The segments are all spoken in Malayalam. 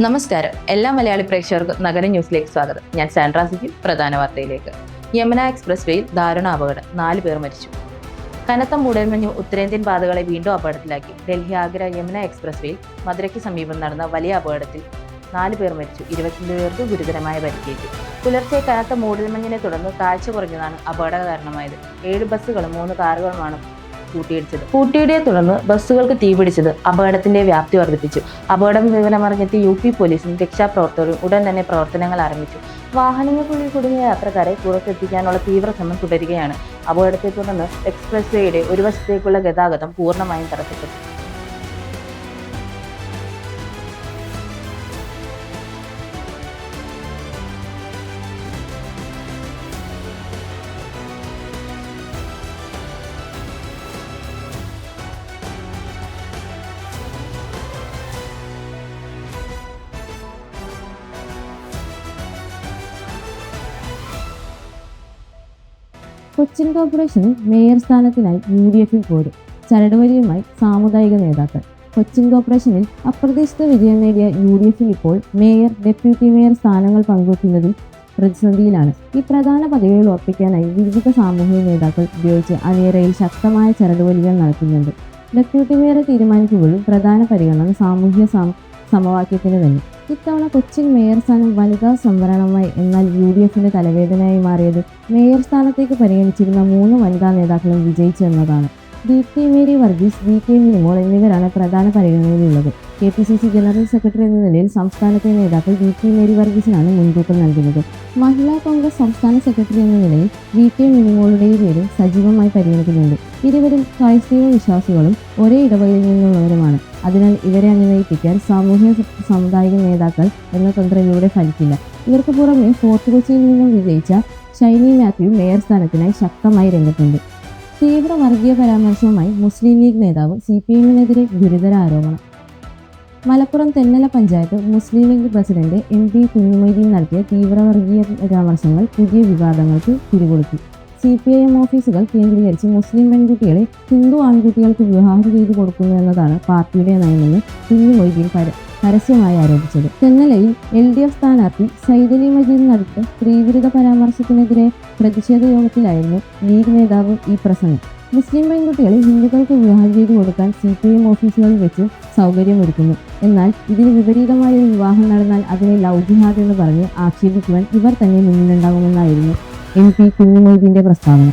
നമസ്കാരം. എല്ലാ മലയാളി പ്രേക്ഷകർക്കും നഗരം ന്യൂസിലേക്ക് സ്വാഗതം. ഞാൻ സാൻഡ്ര സിജി. പ്രധാന വാർത്തയിലേക്ക്. യമുന എക്സ്പ്രസ് വേയിൽ ദാരുണ അപകടം, 4 പേർ മരിച്ചു. കനത്ത മൂടൽമഞ്ഞ് ഉത്തരേന്ത്യൻ പാതകളെ വീണ്ടും അപകടത്തിലാക്കി. ഡൽഹി ആഗ്ര യമുന എക്സ്പ്രസ് വേയിൽ മധുരയ്ക്ക് സമീപം നടന്ന വലിയ അപകടത്തിൽ 4 പേർ മരിച്ചു. 22 പേർക്ക് ഗുരുതരമായ പരിക്കേറ്റു. പുലർച്ചെ കനത്ത മൂടൽമഞ്ഞിനെ തുടർന്ന് താഴ്ച കുറഞ്ഞതാണ് അപകട കാരണമായത്. 7 ബസ്സുകളും 3 കാറുകളുമാണ് കൂട്ടിയിടിയെ തുടർന്ന് ബസ്സുകൾക്ക് തീപിടിച്ചത് അപകടത്തിന്റെ വ്യാപ്തി വർദ്ധിപ്പിച്ചു. അപകടം വിവരമറിഞ്ഞെത്തി UP പോലീസും രക്ഷാപ്രവർത്തകരും ഉടൻ തന്നെ പ്രവർത്തനങ്ങൾ ആരംഭിച്ചു. വാഹനങ്ങൾക്കുള്ളിൽ കുടുങ്ങിയ യാത്രക്കാരെ പുറത്തെത്തിക്കാനുള്ള തീവ്ര ശ്രമം തുടരുകയാണ്. അപകടത്തെ തുടർന്ന് എക്സ്പ്രസ് വേയുടെ ഒരു വശത്തേക്കുള്ള ഗതാഗതം പൂർണ്ണമായും തടസ്സപ്പെട്ടു. കൊച്ചിൻ കോർപ്പറേഷനിൽ മേയർ സ്ഥാനത്തിനായി UDFൽ പോരും. ചരടുവലിയുമായി സാമുദായിക നേതാക്കൾ. കൊച്ചിൻ കോർപ്പറേഷനിൽ അപ്രതീക്ഷിത വിജയം നേടിയ UDFൽ ഇപ്പോൾ മേയർ, ഡെപ്യൂട്ടി മേയർ സ്ഥാനങ്ങൾ പങ്കുവയ്ക്കുന്നതിൽ പ്രതിസന്ധിയിലാണ്. ഈ പ്രധാന പദവികൾ ഉറപ്പിക്കാനായി വിവിധ സാമൂഹിക നേതാക്കൾ ഉപയോഗിച്ച് അണിയറയിൽ ശക്തമായ ചരടുവലികൾ നടത്തുന്നുണ്ട്. ഡെപ്യൂട്ടി മേയറെ തീരുമാനിക്കുമ്പോഴും പ്രധാന പരിഗണന സാമൂഹ്യ സമവാക്യത്തിന് തന്നെ. ഇത്തവണ കൊച്ചിൻ മേയർ സ്ഥാനം വനിതാ സംവരണമായി. എന്നാൽ UDFന്റെ തലവേദനയായി മാറിയത് മേയർ സ്ഥാനത്തേക്ക് പരിഗണിച്ചിരുന്ന 3 വനിതാ നേതാക്കളും വിജയിച്ചു എന്നതാണ്. DT Mary Varghese, VK Minimol എന്നിവരാണ് പ്രധാന പരിഗണനയിലുള്ളത്. KPCC ജനറൽ സെക്രട്ടറി എന്ന നിലയിൽ സംസ്ഥാനത്തെ നേതാക്കൾ VK മേരി വർഗീസിനാണ് മുൻതൂക്കം നൽകുന്നത്. മഹിളാ കോൺഗ്രസ് സംസ്ഥാന സെക്രട്ടറി എന്ന നിലയിൽ VK മിനിമോളുടെയും പേര് സജീവമായി പരിഗണിക്കുന്നുണ്ട്. ഇരുവരും ക്രൈസ്തവ വിശ്വാസികളും ഒരേ ഇടവകയിൽ നിന്നുള്ളവരുമാണ്. അതിനാൽ ഇവരെ അനുനയിപ്പിക്കാൻ സാമൂഹ്യ സാമുദായിക നേതാക്കൾ എന്ന തന്ത്രത്തിലൂടെ ഫലിക്കില്ല. ഇവർക്ക് പുറമെ ഫോർട്ട് കൊച്ചിയിൽ നിന്നും വിജയിച്ച ഷൈനി മാത്യു മേയർ സ്ഥാനത്തിനായി ശക്തമായി രംഗത്തുണ്ട്. തീവ്ര വർഗീയ പരാമർശവുമായി മുസ്ലിം ലീഗ് നേതാവ് CPMനെതിരെ ഗുരുതര ആരോപണം. മലപ്പുറം തെന്നല പഞ്ചായത്ത് മുസ്ലിം ലീഗ് പ്രസിഡന്റ് MP കുഞ്ഞുമൊയ്തീൻ നടത്തിയ തീവ്രവർഗീയ പരാമർശങ്ങൾ പുതിയ വിവാദങ്ങൾക്ക് തിരികൊളുത്തി. CPIM ഓഫീസുകൾ കേന്ദ്രീകരിച്ച് മുസ്ലിം പെൺകുട്ടികളെ ഹിന്ദു ആൺകുട്ടികൾക്ക് വിവാഹം ചെയ്തു കൊടുക്കുന്നു എന്നതാണ് പാർട്ടിയുടെ നയമെന്ന് കുഞ്ഞുമൊയ്തീൻ പരസ്യമായി ആരോപിച്ചത്. തെന്നലയിൽ LDF സ്ഥാനാർത്ഥി സൈദലി മജീദ് നടത്തിയ സ്ത്രീവിരുദ്ധ പരാമർശത്തിനെതിരെ പ്രതിഷേധ യോഗത്തിലായിരുന്നു ലീഗ് നേതാവ് ഈ പ്രസംഗം. മുസ്ലിം പെൺകുട്ടികളെ ഹിന്ദുക്കൾക്ക് വിവാഹം ചെയ്തു കൊടുക്കാൻ CPIM ഓഫീസുകളിൽ വെച്ച് സൗകര്യമൊരുക്കുന്നു. എന്നാൽ ഇതിന് വിപരീതമായ ഒരു വിവാഹം നടന്നാൽ അതിനെ ലവ് ജിഹാദ് എന്ന് പറഞ്ഞ് ആക്ഷേപിക്കുവാൻ ഇവർ തന്നെ മുന്നിലുണ്ടാകുമെന്നായിരുന്നു MP കുഞ്ഞുമൊയ്തീന്റെ പ്രസ്താവന.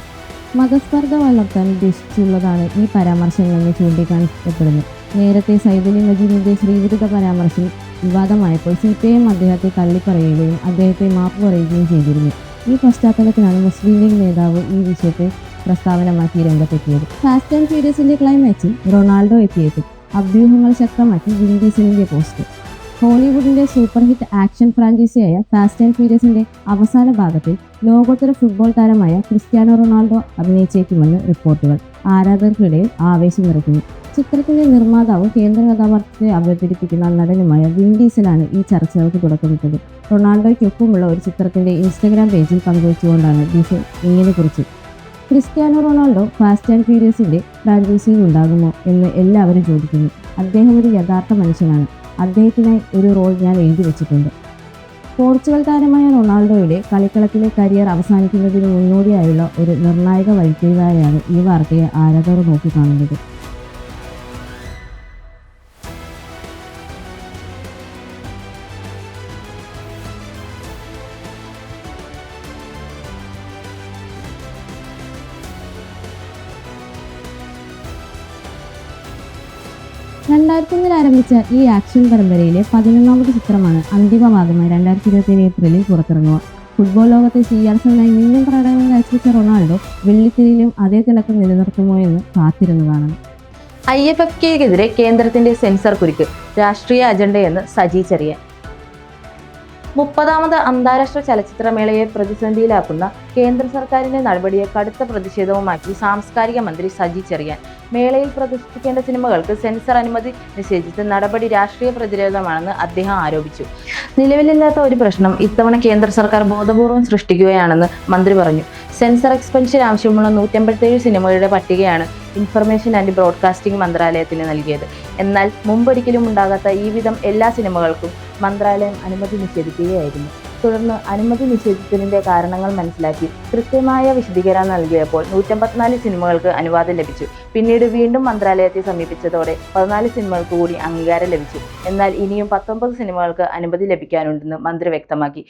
മതസ്പർദ്ധ വളർത്താൻ ഉദ്ദേശിച്ചുള്ളതാണ് ഈ പരാമർശങ്ങളെന്ന് ചൂണ്ടിക്കാണിക്കപ്പെടുന്നു. നേരത്തെ സൈദലി മജീദിന്റെ സ്ത്രീവിരുദ്ധ പരാമർശം വിവാദമായപ്പോൾ CPIM അദ്ദേഹത്തെ തള്ളിപ്പറയുകയും അദ്ദേഹത്തെ മാപ്പ് പറയുകയും ചെയ്തിരുന്നു. ഈ പശ്ചാത്തലത്തിലാണ് മുസ്ലിം ലീഗ് നേതാവ് ഈ വിഷയത്തെ പ്രസ്താവന മാറ്റി രംഗത്തെത്തിയത്. ഫാസ്റ്റ് ആൻഡ് ഫ്യൂരിയസിന്റെ ക്ലൈമാക്സിൽ റൊണാൾഡോ എത്തിയെത്തും. അഭ്യൂഹങ്ങൾ ശക്തമാക്കി വിൻ ഡീസലിന്റെ പോസ്റ്റ്. ഹോളിവുഡിന്റെ സൂപ്പർ ഹിറ്റ് ആക്ഷൻ ഫ്രാഞ്ചൈസിയായ ഫാസ്റ്റ് ആൻഡ് ഫ്യൂരിയസിന്റെ അവസാന ഭാഗത്തിൽ ലോകോത്തര ഫുട്ബോൾ താരമായ ക്രിസ്ത്യാനോ റൊണാൾഡോ അഭിനയിച്ചേക്കുമെന്ന് റിപ്പോർട്ടുകൾ ആരാധകർക്കിടയിൽ ആവേശം നിറയ്ക്കുന്നു. ചിത്രത്തിന്റെ നിർമ്മാതാവും കേന്ദ്ര കഥാപാത്രത്തെ അവതരിപ്പിക്കുന്ന നടനുമായ വിൻ ഡീസലാണ് ഈ ചർച്ചകൾക്ക് തുടക്കമിട്ടത്. റൊണാൾഡോയ്ക്കൊപ്പമുള്ള ഒരു ചിത്രത്തിന്റെ ഇൻസ്റ്റഗ്രാം പേജിൽ പങ്കുവച്ചുകൊണ്ടാണ് ഡീസൽ ഇങ്ങനെ കുറിച്ച്: ക്രിസ്ത്യാനോ റൊണാൾഡോ ഫാസ്റ്റ് ആൻഡ് ഫ്യൂരിയസിന്റെ ഫ്രാഞ്ചൈസിയിൽ ഉണ്ടാകുമോ എന്ന് എല്ലാവരും ചോദിക്കുന്നു. അദ്ദേഹം ഒരു യഥാർത്ഥ മനുഷ്യനാണ്. അദ്ദേഹത്തിനായി ഒരു റോൾ ഞാൻ എഴുതി വെച്ചിട്ടുണ്ട്. പോർച്ചുഗൽ താരമായ റൊണാൾഡോയുടെ കളിക്കളത്തിലെ കരിയർ അവസാനിക്കുന്നതിന് മുന്നോടിയായുള്ള ഒരു നിർണായക വഴിത്തിരിവായാണ് ഈ വാർത്തയെ ആരാധകർ നോക്കിക്കാണുന്നത്. ആരംഭിച്ച ഈ ആക്ഷൻ പരമ്പരയിലെ 11ാമത് ചിത്രമാണ് അന്തിമഭാഗമായി 2027 ഏപ്രിലിൽ പുറത്തിറങ്ങുക. ഫുട്ബോൾ ലോകത്തെ CR7 വീണ്ടും പ്രകടനം കാഴ്ചവെച്ച റൊണാൾഡോ വെള്ളിത്തിരയിലും അതേ തിളക്കം നിലനിർത്തുമോ എന്ന് കാത്തിരുന്നു കാണണം. IFFKക്കെതിരെ കേന്ദ്രത്തിന്റെ സെൻസർ കുരുക്ക്, രാഷ്ട്രീയ അജണ്ടയെന്ന് സജി ചെറിയാൻ. 30ാമത് അന്താരാഷ്ട്ര ചലച്ചിത്രമേളയെ പ്രതിസന്ധിയിലാക്കുന്ന കേന്ദ്ര സർക്കാരിന്റെ നടപടിയെ കടുത്ത പ്രതിഷേധവുമാക്കി സാംസ്കാരിക മന്ത്രി സജി ചെറിയാൻ. മേളയിൽ പ്രദർശിപ്പിക്കേണ്ട സിനിമകൾക്ക് സെൻസർ അനുമതി നിഷേധിച്ച നടപടി രാഷ്ട്രീയ പ്രതിരോധമാണെന്ന് അദ്ദേഹം ആരോപിച്ചു. നിലവിലില്ലാത്ത ഒരു പ്രശ്നം ഇത്തവണ കേന്ദ്ര സർക്കാർ ബോധപൂർവം സൃഷ്ടിക്കുകയാണെന്ന് മന്ത്രി പറഞ്ഞു. സെൻസർ എക്സ്പെൻഷൻ ആവശ്യമുള്ള 157 സിനിമകളുടെ പട്ടികയാണ് ഇൻഫർമേഷൻ ആൻഡ് ബ്രോഡ്കാസ്റ്റിംഗ് മന്ത്രാലയത്തിന് നൽകിയത്. എന്നാൽ മുമ്പൊരിക്കലും ഉണ്ടാകാത്ത ഈ വിധം എല്ലാ സിനിമകൾക്കും മന്ത്രാലയം അനുമതി നിഷേധിക്കുകയായിരുന്നു. തുടർന്ന് അനുമതി നിഷേധിച്ചതിന്റെ കാരണങ്ങൾ മനസ്സിലാക്കി കൃത്യമായ വിശദീകരണം നൽകിയപ്പോൾ 154 സിനിമകൾക്ക് അനുവാദം ലഭിച്ചു. പിന്നീട് വീണ്ടും മന്ത്രാലയത്തെ സമീപിച്ചതോടെ 14 സിനിമകൾക്ക് കൂടി അംഗീകാരം ലഭിച്ചു. എന്നാൽ ഇനിയും 19 സിനിമകൾക്ക് അനുമതി ലഭിക്കാനുണ്ടെന്ന് മന്ത്രി വ്യക്തമാക്കി.